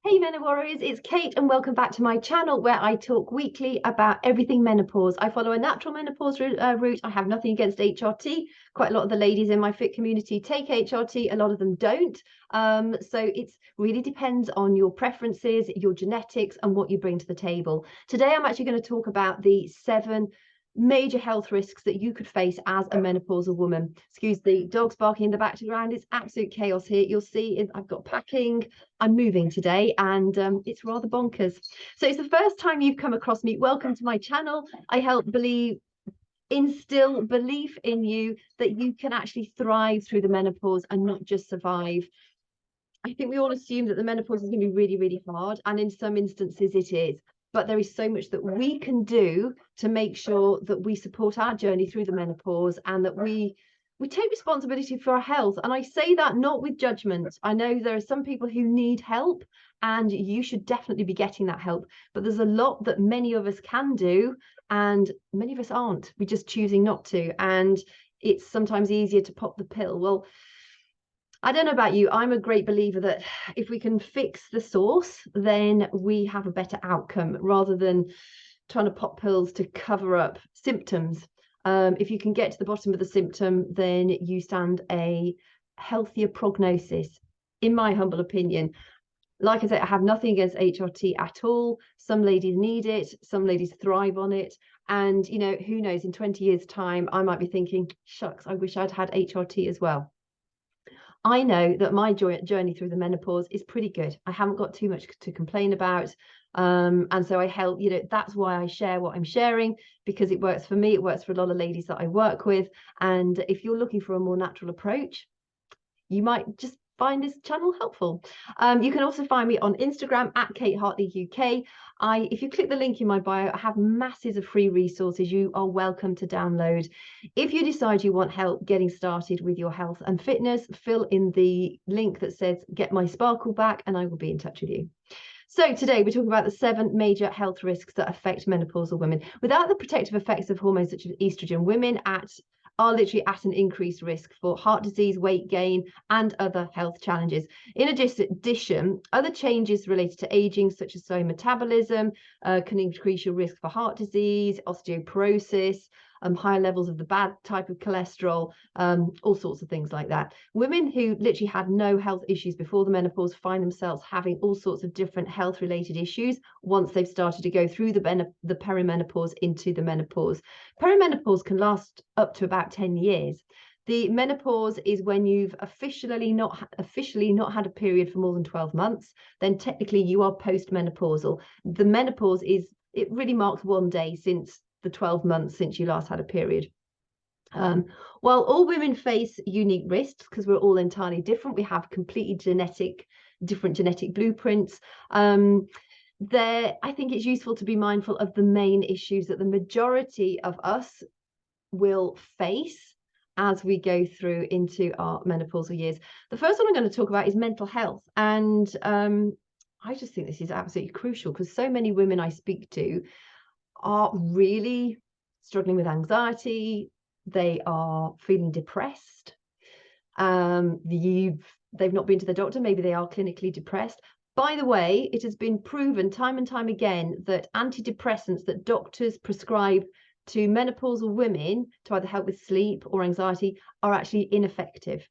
Hey Mena Warriors, it's Kate and welcome back to my channel where I talk weekly about everything menopause. I follow a natural menopause route. I have nothing against HRT. Quite a lot of the ladies in my fit community take HRT, a lot of them don't. So it really depends on your preferences, your genetics and what you bring to the table. Today I'm actually going to talk about the 7 major health risks that you could face as a menopausal woman. Excuse the dogs barking in the background. It's absolute chaos here. You'll see I've got packing. I'm moving today and it's rather bonkers. So it's the first time you've come across me. Welcome to my channel. I help instill belief in you that you can actually thrive through the menopause and not just survive. I think we all assume that the menopause is going to be really, really hard, and in some instances it is. But there is so much that we can do to make sure that we support our journey through the menopause and that we take responsibility for our health. And I say that not with judgment. I know there are some people who need help and you should definitely be getting that help. But there's a lot that many of us can do and many of us aren't. We're just choosing not to. And it's sometimes easier to pop the pill. Well, I don't know about you. I'm a great believer that if we can fix the source, then we have a better outcome rather than trying to pop pills to cover up symptoms. If you can get to the bottom of the symptom, then you stand a healthier prognosis, in my humble opinion. Like I said, I have nothing against HRT at all. Some ladies need it, some ladies thrive on it. And, you know, who knows, in 20 years' time, I might be thinking, shucks, I wish I'd had HRT as well. I know that my journey through the menopause is pretty good. I haven't got too much to complain about. And so I help, that's why I share what I'm sharing, because it works for me. It works for a lot of ladies that I work with. And if you're looking for a more natural approach, you might just find this channel helpful. You can also find me on Instagram at Kate Hartley UK. If you click the link in my bio, I have masses of free resources you are welcome to download. If you decide you want help getting started with your health and fitness, fill in the link that says get my sparkle back and I will be in touch with you. So today we're talking about the 7 major health risks that affect menopausal women. Without the protective effects of hormones such as estrogen, women are literally at an increased risk for heart disease, weight gain, and other health challenges. In addition, other changes related to aging, such as slow metabolism, can increase your risk for heart disease, osteoporosis, higher levels of the bad type of cholesterol, all sorts of things like that. Women who literally had no health issues before the menopause find themselves having all sorts of different health related issues once they've started to go through the perimenopause into the menopause. Perimenopause can last up to about 10 years. The menopause is when you've officially not had a period for more than 12 months. Then technically you are postmenopausal. The menopause it really marks one day since the 12 months since you last had a period. While all women face unique risks because we're all entirely different, we have completely different genetic blueprints. I think it's useful to be mindful of the main issues that the majority of us will face as we go through into our menopausal years. The first one I'm going to talk about is mental health. And I just think this is absolutely crucial because so many women I speak to are really struggling with anxiety. They are feeling depressed. They've not been to the doctor. Maybe they are clinically depressed. By the way, it has been proven time and time again that antidepressants that doctors prescribe to menopausal women to either help with sleep or anxiety are actually ineffective.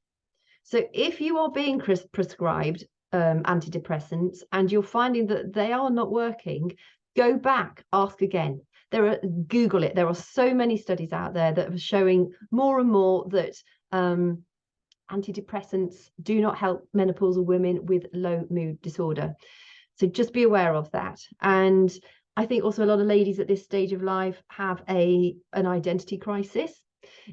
So if you are being prescribed antidepressants and you're finding that they are not working, go back, ask again. Google it. There are so many studies out there that are showing more and more that antidepressants do not help menopausal women with low mood disorder. So just be aware of that. And I think also a lot of ladies at this stage of life have an identity crisis.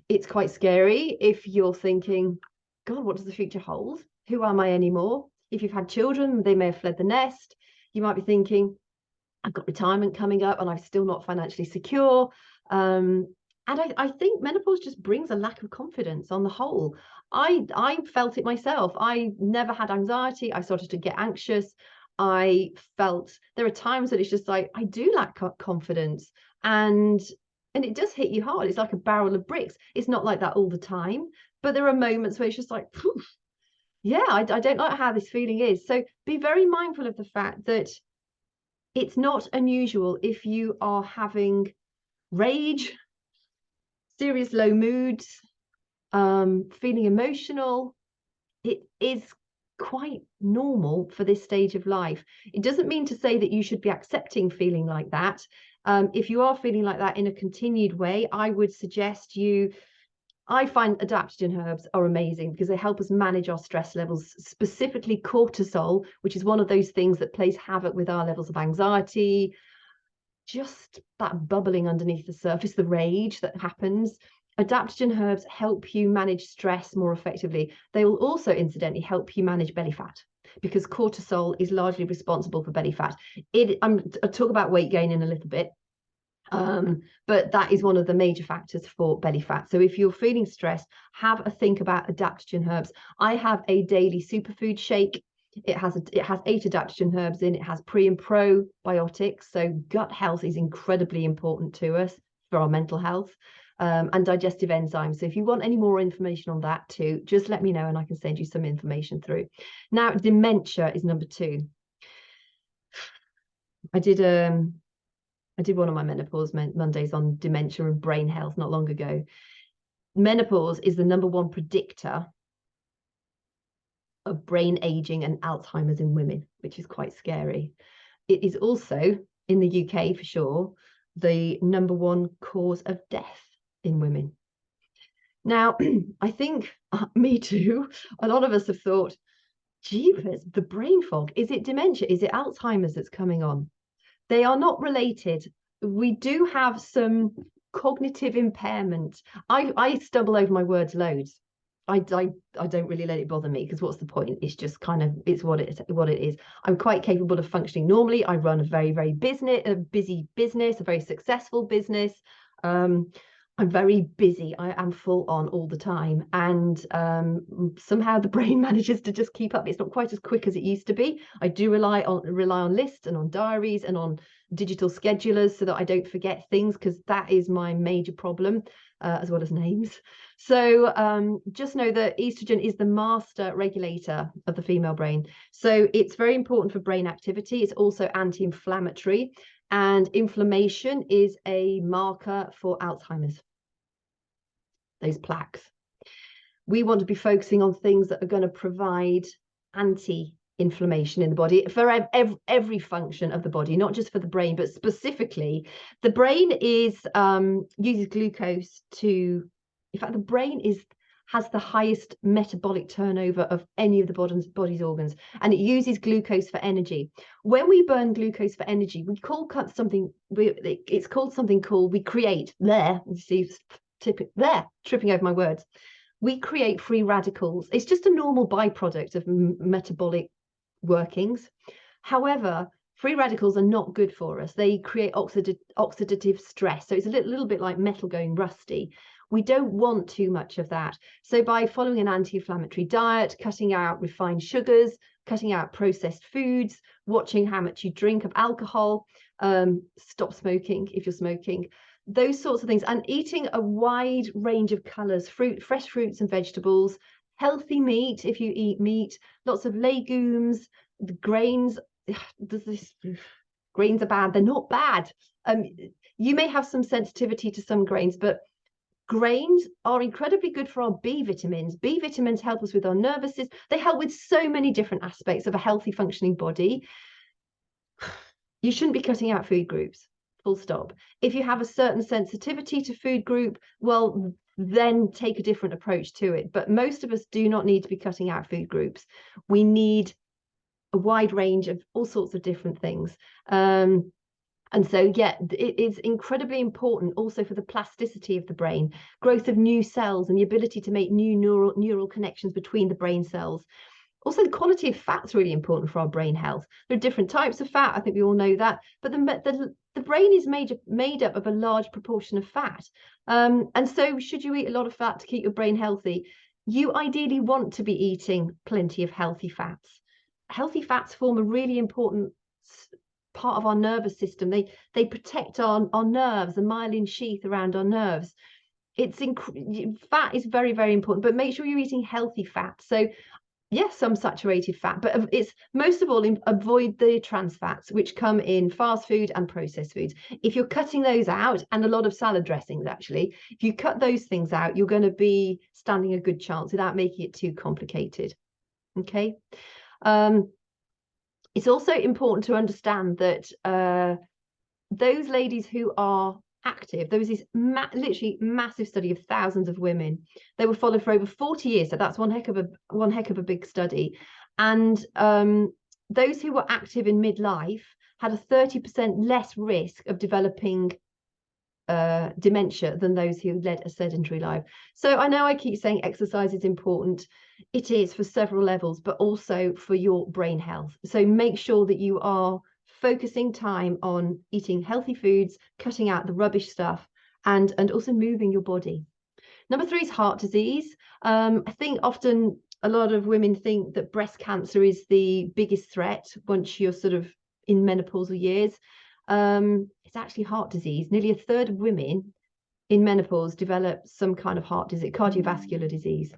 It's quite scary if you're thinking, God, what does the future hold? Who am I anymore? If you've had children, they may have fled the nest. You might be thinking, I've got retirement coming up and I'm still not financially secure. And I think menopause just brings a lack of confidence on the whole. I felt it myself. I never had anxiety. I started to get anxious. I felt there are times that it's just like, I do lack confidence. And it does hit you hard. It's like a barrel of bricks. It's not like that all the time. But there are moments where it's just like, poof, Yeah, I don't like how this feeling is. So be very mindful of the fact that it's not unusual if you are having rage, serious low moods, feeling emotional. It is quite normal for this stage of life. It doesn't mean to say that you should be accepting feeling like that. If you are feeling like that in a continued way, I would suggest I find adaptogen herbs are amazing because they help us manage our stress levels, specifically cortisol, which is one of those things that plays havoc with our levels of anxiety, just that bubbling underneath the surface, the rage that happens. Adaptogen herbs help you manage stress more effectively. They will also, incidentally, help you manage belly fat because cortisol is largely responsible for belly fat. I'll talk about weight gain in a little bit. But that is one of the major factors for belly fat. So if you're feeling stressed, have a think about adaptogen herbs. I have a daily superfood shake. It has 8 adaptogen herbs in. It has pre and probiotics. So gut health is incredibly important to us for our mental health. And digestive enzymes. So if you want any more information on that too, just let me know and I can send you some information through. Now, dementia is number 2. I did one of my menopause Mondays on dementia and brain health not long ago. Menopause is the number 1 predictor of brain aging and Alzheimer's in women, which is quite scary. It is also, in the UK for sure, the number 1 cause of death in women. Now, I think, me too, a lot of us have thought, jeepers, the brain fog, is it dementia? Is it Alzheimer's that's coming on? They are not related. We do have some cognitive impairment. I stumble over my words loads. I don't really let it bother me because what's the point? It's just kind of it's what it is. I'm quite capable of functioning normally. I run a very busy business, a very successful business. I'm very busy. I am full on all the time, and somehow the brain manages to just keep up. It's not quite as quick as it used to be. I do rely on lists and on diaries and on digital schedulers so that I don't forget things, because that is my major problem, as well as names. So just know that estrogen is the master regulator of the female brain. So it's very important for brain activity. It's also anti-inflammatory. And inflammation is a marker for Alzheimer's, those plaques. We want to be focusing on things that are going to provide anti-inflammation in the body for every function of the body, not just for the brain, but specifically the brain uses glucose to, in fact, the brain has the highest metabolic turnover of any of the body's organs, and it uses glucose for energy. When we burn glucose for energy, we call something, it's called something called, we create there, you see, tripping over my words. We create free radicals. It's just a normal byproduct of metabolic workings. However, free radicals are not good for us. They create oxidative stress. So it's a little bit like metal going rusty. We don't want too much of that. So by following an anti-inflammatory diet, cutting out refined sugars, cutting out processed foods, watching how much you drink of alcohol, stop smoking if you're smoking, those sorts of things, and eating a wide range of colors, fresh fruits and vegetables, healthy meat if you eat meat, lots of legumes, the grains. Grains are bad. They're not bad. You may have some sensitivity to some grains, but grains are incredibly good for our B vitamins. B vitamins help us with our nervous system. They help with so many different aspects of a healthy functioning body. You shouldn't be cutting out food groups, full stop. If you have a certain sensitivity to food group, well, then take a different approach to it. But most of us do not need to be cutting out food groups. We need a wide range of all sorts of different things. And so, yeah, it is incredibly important also for the plasticity of the brain, growth of new cells and the ability to make new neural connections between the brain cells. Also, the quality of fat's really important for our brain health. There are different types of fat. I think we all know that. But the brain is made up of a large proportion of fat. And so should you eat a lot of fat to keep your brain healthy? You ideally want to be eating plenty of healthy fats. Healthy fats form a really important part of our nervous system. They protect our nerves, the myelin sheath around our nerves. Fat is very important, but make sure you're eating healthy fat. So Yes, some saturated fat, but it's most of all avoid the trans fats, which come in fast food and processed foods. If you're cutting those out, and a lot of salad dressings actually, if you cut those things out, you're going to be standing a good chance without making it too complicated. Okay. It's also important to understand that those ladies who are active, there was this literally massive study of thousands of women. They were followed for over 40 years, so that's one heck of a big study. And those who were active in midlife had a 30% less risk of developing dementia than those who led a sedentary life. So I know I keep saying exercise is important. It is for several levels, but also for your brain health. So make sure that you are focusing time on eating healthy foods, cutting out the rubbish stuff, and also moving your body. Number 3 is heart disease. I think often a lot of women think that breast cancer is the biggest threat once you're sort of in menopausal years. It's actually heart disease. Nearly a third of women in menopause develop some kind of heart disease, cardiovascular disease.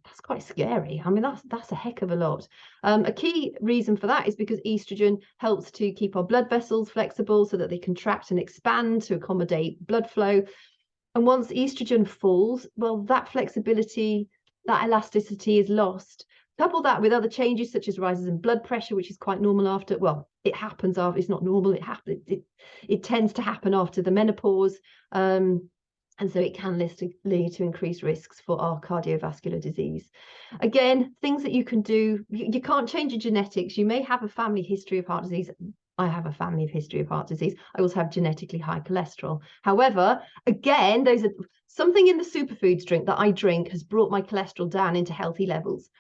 That's quite scary. I mean, that's a heck of a lot. A key reason for that is because estrogen helps to keep our blood vessels flexible so that they contract and expand to accommodate blood flow. And once estrogen falls, well, that flexibility, that elasticity is lost. Couple that with other changes such as rises in blood pressure, which is quite normal after, well, it happens after, it's not normal, it tends to happen after the menopause. And so it can lead to increased risks for our cardiovascular disease. Again, things that you can do, you can't change your genetics. You may have a family history of heart disease. I have a family history of heart disease. I also have genetically high cholesterol. However, again, those are something in the superfoods drink that I drink has brought my cholesterol down into healthy levels.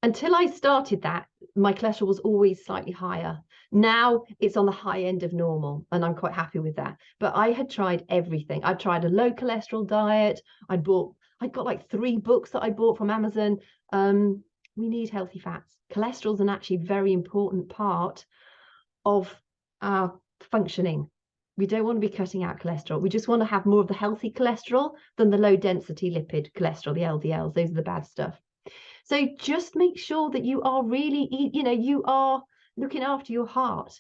Until I started that, my cholesterol was always slightly higher. Now it's on the high end of normal, and I'm quite happy with that. But I had tried everything. I tried a low cholesterol diet. I got like 3 books that I bought from Amazon. We need healthy fats. Cholesterol is an actually very important part of our functioning. We don't want to be cutting out cholesterol. We just want to have more of the healthy cholesterol than the low density lipid cholesterol, the LDLs. Those are the bad stuff. So just make sure that you are really, you are looking after your heart.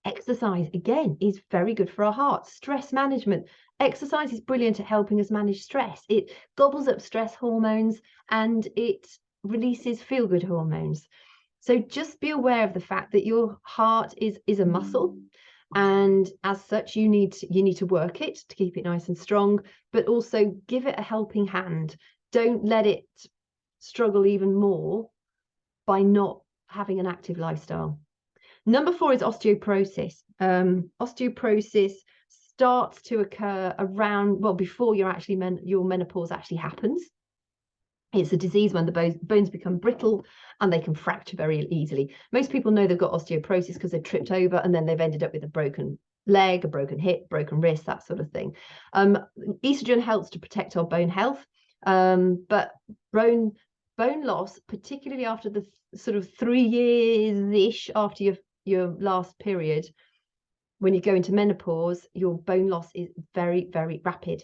Exercise, again, is very good for our heart. Stress management. Exercise is brilliant at helping us manage stress. It gobbles up stress hormones and it releases feel-good hormones. So just be aware of the fact that your heart is a muscle. And as such, you need to work it to keep it nice and strong, but also give it a helping hand. Don't let it struggle even more by not having an active lifestyle. Number 4 is osteoporosis. Osteoporosis starts to occur around, well, before your menopause actually happens. It's a disease when the bones become brittle and they can fracture very easily. Most people know they've got osteoporosis because they've tripped over and then they've ended up with a broken leg, a broken hip, broken wrist, that sort of thing. Estrogen helps to protect our bone health. But bone loss, particularly after the sort of 3 years-ish after your last period, when you go into menopause, your bone loss is very, very rapid.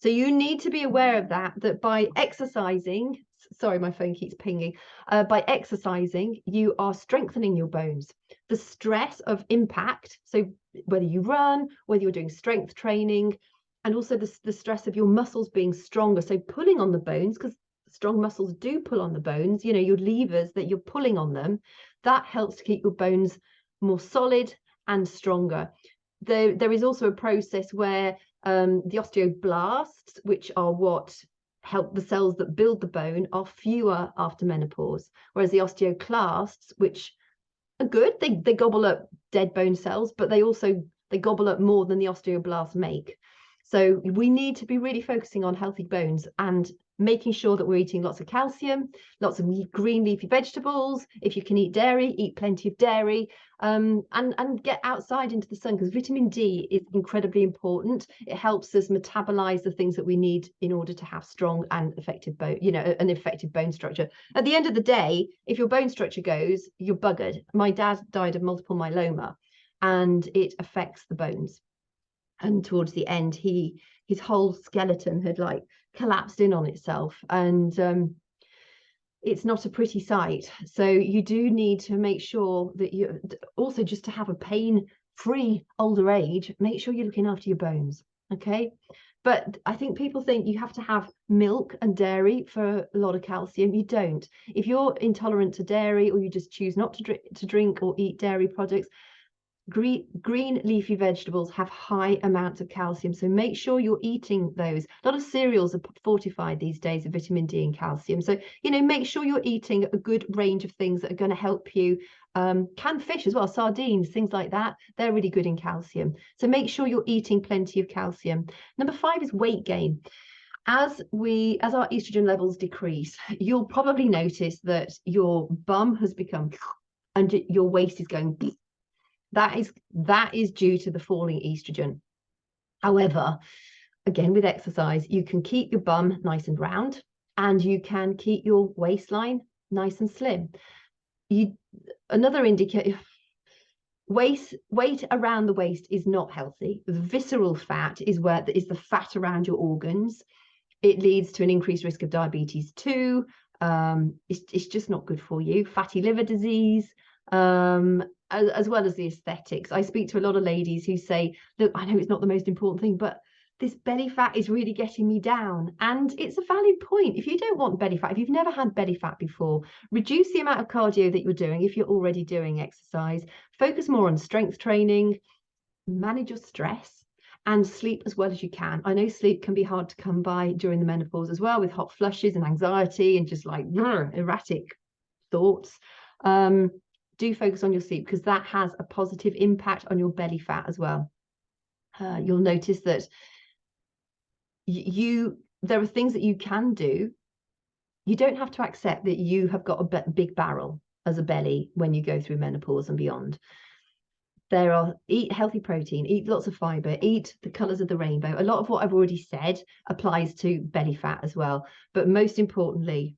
So you need to be aware of that by exercising, sorry, my phone keeps pinging, by exercising, you are strengthening your bones. The stress of impact, so whether you run, whether you're doing strength training, and also the stress of your muscles being stronger, so pulling on the bones, because strong muscles do pull on the bones, your levers that you're pulling on them, that helps to keep your bones more solid and stronger. There is also a process where the osteoblasts, which are what help the cells that build the bone, are fewer after menopause, whereas the osteoclasts, which are good, they gobble up dead bone cells, but they gobble up more than the osteoblasts make. So we need to be really focusing on healthy bones and making sure that we're eating lots of calcium, lots of green leafy vegetables. If you can eat dairy, eat plenty of dairy, and get outside into the sun, because vitamin D is incredibly important. It helps us metabolize the things that we need in order to have strong and effective bone, an effective bone structure. At the end of the day, if your bone structure goes, you're buggered. My dad died of multiple myeloma and it affects the bones. And towards the end, his whole skeleton had like collapsed in on itself. And it's not a pretty sight. So you do need to make sure that you also, just to have a pain-free older age, make sure you're looking after your bones. Okay. But I think people think you have to have milk and dairy for a lot of calcium. You don't. If you're intolerant to dairy, or you just choose not to drink or eat dairy products, green leafy vegetables have high amounts of calcium, so make sure you're eating those. A lot of cereals are fortified these days with vitamin D and calcium, so make sure you're eating a good range of things that are going to help you. Canned fish as well, sardines, things like that, they're really good in calcium, so make sure you're eating plenty of calcium. Number 5 is weight gain. As our estrogen levels decrease, you'll probably notice that your bum has become and your waist is going. That is due to the falling estrogen. However, again, with exercise, you can keep your bum nice and round, and you can keep your waistline nice and slim. Another indicator, weight around the waist is not healthy. The visceral fat is the fat around your organs. It leads to an increased risk of diabetes too. It's just not good for you. Fatty liver disease, as well as the aesthetics. I speak to a lot of ladies who say, look, I know it's not the most important thing, but this belly fat is really getting me down. And it's a valid point. If you don't want belly fat, if you've never had belly fat before, reduce the amount of cardio that you're doing if you're already doing exercise. Focus more on strength training, manage your stress, and sleep as well as you can. I know sleep can be hard to come by during the menopause as well, with hot flushes and anxiety and just like erratic thoughts. Do focus on your sleep, because that has a positive impact on your belly fat as well. You'll notice that there are things that you can do. You don't have to accept that you have got a big barrel as a belly when you go through menopause and beyond. Eat healthy protein, eat lots of fiber, eat the colors of the rainbow. A lot of what I've already said applies to belly fat as well, but most importantly,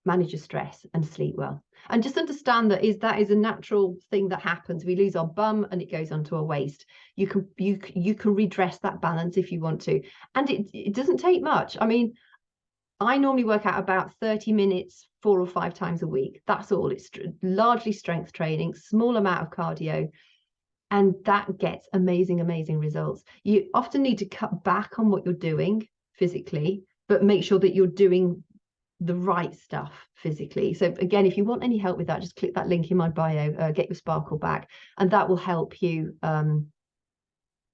manage your stress and sleep well, and just understand that is a natural thing that happens. We lose our bum and it goes onto our waist. You can redress that balance if you want to, and it doesn't take much. I mean, I normally work out about 30 minutes 4 or 5 times a week. That's all. It's largely strength training, small amount of cardio, and that gets amazing results. You often need to cut back on what you're doing physically, but make sure that you're doing the right stuff physically. So again, if you want any help with that, just click that link in my bio, get your sparkle back, and that will help you.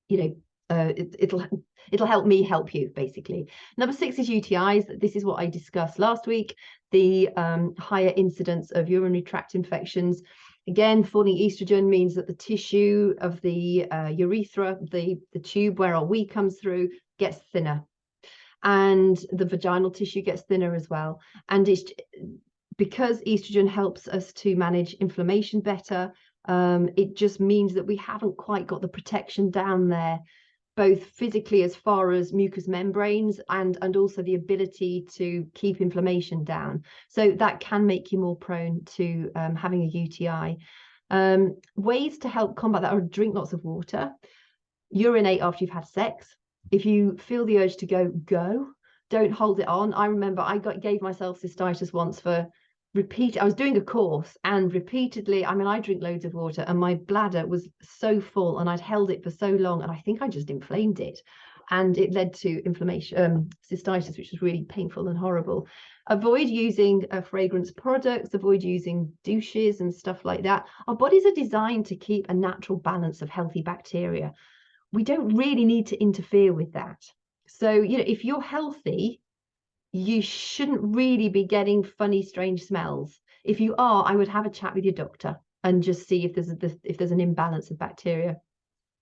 It'll help me help you, basically. Number 6 is UTIs. This is what I discussed last week, the higher incidence of urinary tract infections. Again, falling estrogen means that the tissue of the urethra, the tube where our wee comes through, gets thinner, and the vaginal tissue gets thinner as well. And it's because estrogen helps us to manage inflammation better. It just means that we haven't quite got the protection down there, both physically as far as mucous membranes and also the ability to keep inflammation down. So that can make you more prone to having a UTI. Ways to help combat that are drink lots of water, urinate after you've had sex. If you feel the urge to go, don't hold it on. I remember I gave myself cystitis once for I was doing a course, and repeatedly, I mean, I drink loads of water and my bladder was so full and I'd held it for so long, and I think I just inflamed it, and it led to inflammation, cystitis, which was really painful and horrible. Avoid using fragrance products, avoid using douches and stuff like that. Our bodies are designed to keep a natural balance of healthy bacteria. We don't really need to interfere with that. So, if you're healthy, you shouldn't really be getting funny, strange smells. If you are, I would have a chat with your doctor and just see if there's an imbalance of bacteria.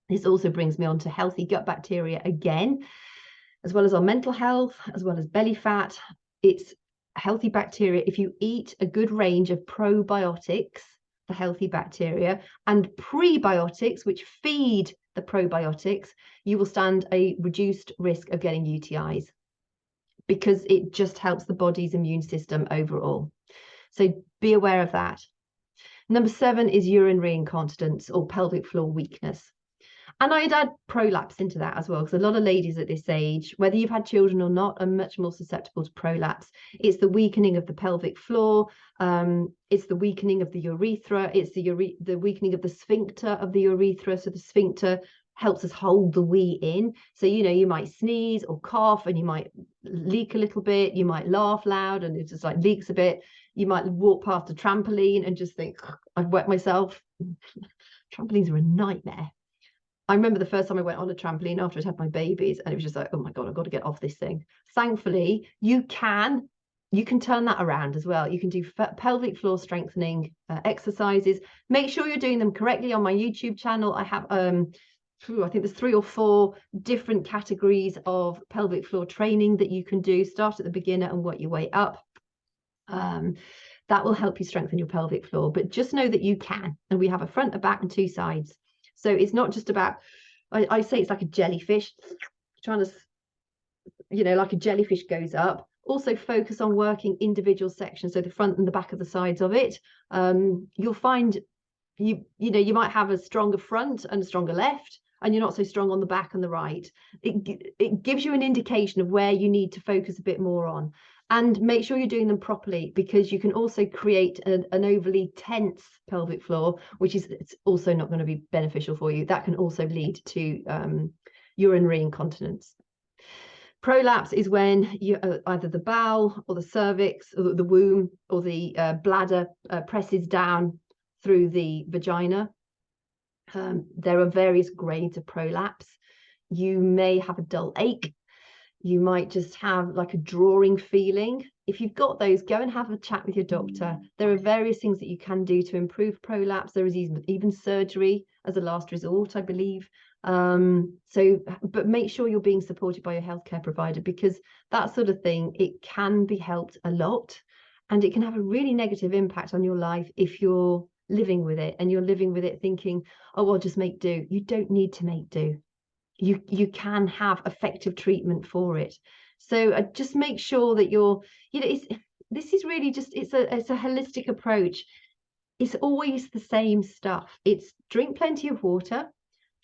This also brings me on to healthy gut bacteria again, as well as our mental health, as well as belly fat. It's healthy bacteria. If you eat a good range of probiotics, the healthy bacteria, and prebiotics, which feed the probiotics, you will stand a reduced risk of getting UTIs, because it just helps the body's immune system overall. So be aware of that. Number 7 is urinary incontinence or pelvic floor weakness. And I'd add prolapse into that as well, because a lot of ladies at this age, whether you've had children or not, are much more susceptible to prolapse. It's the weakening of the pelvic floor. It's the weakening of the urethra. It's the weakening of the sphincter of the urethra. So the sphincter helps us hold the wee in. So, you know, you might sneeze or cough and you might leak a little bit. You might laugh loud and it just like leaks a bit. You might walk past a trampoline and just think, I've wet myself. Trampolines are a nightmare. I remember the first time I went on a trampoline after I'd had my babies, and it was just like, oh my God, I've got to get off this thing. Thankfully, you can turn that around as well. You can do pelvic floor strengthening exercises. Make sure you're doing them correctly. On my YouTube channel, I have I think there's 3 or 4 different categories of pelvic floor training that you can do. Start at the beginner and work your way up. That will help you strengthen your pelvic floor, but just know that you can. And we have a front, a back, and 2 sides. So it's not just about, I say it's like a jellyfish, trying to, you know, like a jellyfish goes up. Also focus on working individual sections, so the front and the back of the sides of it. You'll find you know, you might have a stronger front and a stronger left, and you're not so strong on the back and the right. It gives you an indication of where you need to focus a bit more on. And make sure you're doing them properly, because you can also create an overly tense pelvic floor, which is also not going to be beneficial for you. That can also lead to urinary incontinence. Prolapse is when you either the bowel or the cervix or the womb or the bladder presses down through the vagina. There are various grades of prolapse. You may have a dull ache. You might just have like a drawing feeling. If you've got those, go and have a chat with your doctor. There are various things that you can do to improve prolapse. There is even surgery as a last resort, I believe. But make sure you're being supported by your healthcare provider, because that sort of thing, it can be helped a lot, and it can have a really negative impact on your life if you're living with it and you're living with it thinking, oh, I'll just make do. You don't need to make do. You can have effective treatment for it. So just make sure that you're, you know, this is really just, it's a holistic approach. It's always the same stuff. It's drink plenty of water,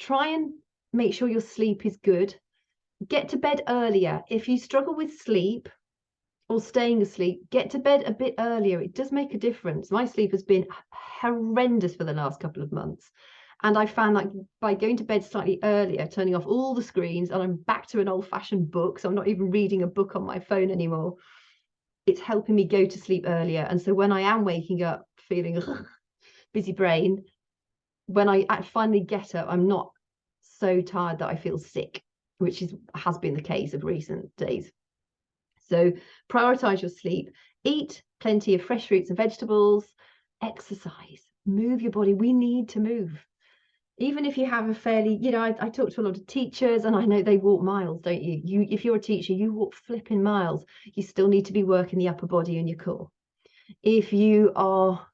try and make sure your sleep is good, get to bed earlier. If you struggle with sleep or staying asleep, get to bed a bit earlier. It does make a difference. My sleep has been horrendous for the last couple of months. And I found that by going to bed slightly earlier, turning off all the screens, and I'm back to an old-fashioned book, so I'm not even reading a book on my phone anymore, it's helping me go to sleep earlier. And so when I am waking up feeling busy brain, when I finally get up, I'm not so tired that I feel sick, which has been the case of recent days. So prioritize your sleep, eat plenty of fresh fruits and vegetables, exercise, move your body. We need to move. Even if you have a fairly, you know, I talk to a lot of teachers, and I know they walk miles, don't you? If you're a teacher, you walk flipping miles. You still need to be working the upper body and your core. If you are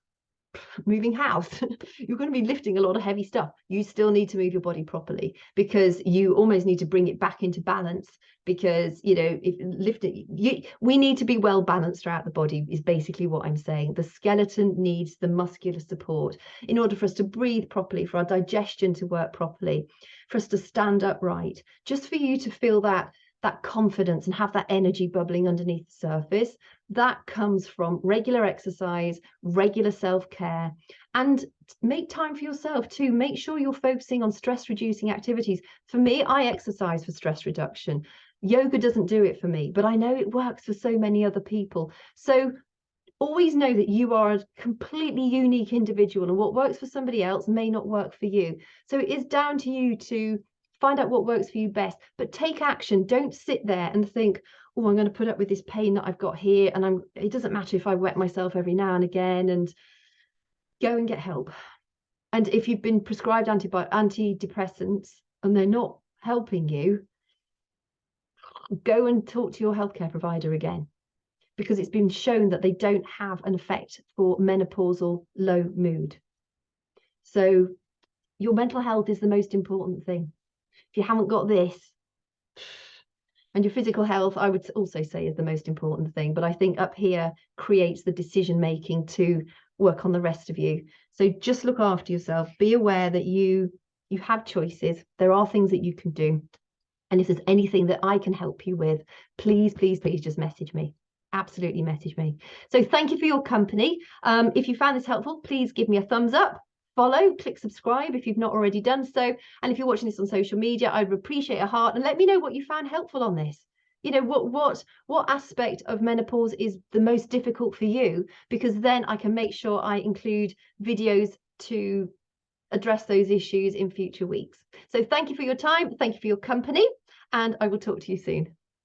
moving house, you're going to be lifting a lot of heavy stuff. You still need to move your body properly, because you almost need to bring it back into balance, because, you know, if lifting, we need to be well balanced throughout the body is basically what I'm saying. The skeleton needs the muscular support in order for us to breathe properly, for our digestion to work properly, for us to stand upright, just for you to feel that confidence and have that energy bubbling underneath the surface. That comes from regular exercise, regular self-care, and make time for yourself too. Make sure you're focusing on stress reducing activities. For me, I exercise for stress reduction. Yoga doesn't do it for me, but I know it works for so many other people. So always know that you are a completely unique individual, and what works for somebody else may not work for you. So it is down to you to find out what works for you best, but take action. Don't sit there and think, oh, I'm going to put up with this pain that I've got here, and it doesn't matter if I wet myself every now and again. And go and get help. And if you've been prescribed antidepressants and they're not helping you, go and talk to your healthcare provider again, because it's been shown that they don't have an effect for menopausal low mood. So your mental health is the most important thing. If you haven't got this, and your physical health, I would also say, is the most important thing. But I think up here creates the decision making to work on the rest of you. So just look after yourself. Be aware that you You have choices. There are things that you can do. And if there's anything that I can help you with, please, please, please just message me. Absolutely message me. So thank you for your company. If you found this helpful, please give me a thumbs up, follow, click subscribe if you've not already done so. And if you're watching this on social media, I'd appreciate a heart, and let me know what you found helpful on this. You know, what aspect of menopause is the most difficult for you, because then I can make sure I include videos to address those issues in future weeks. So thank you for your time. Thank you for your company, and I will talk to you soon.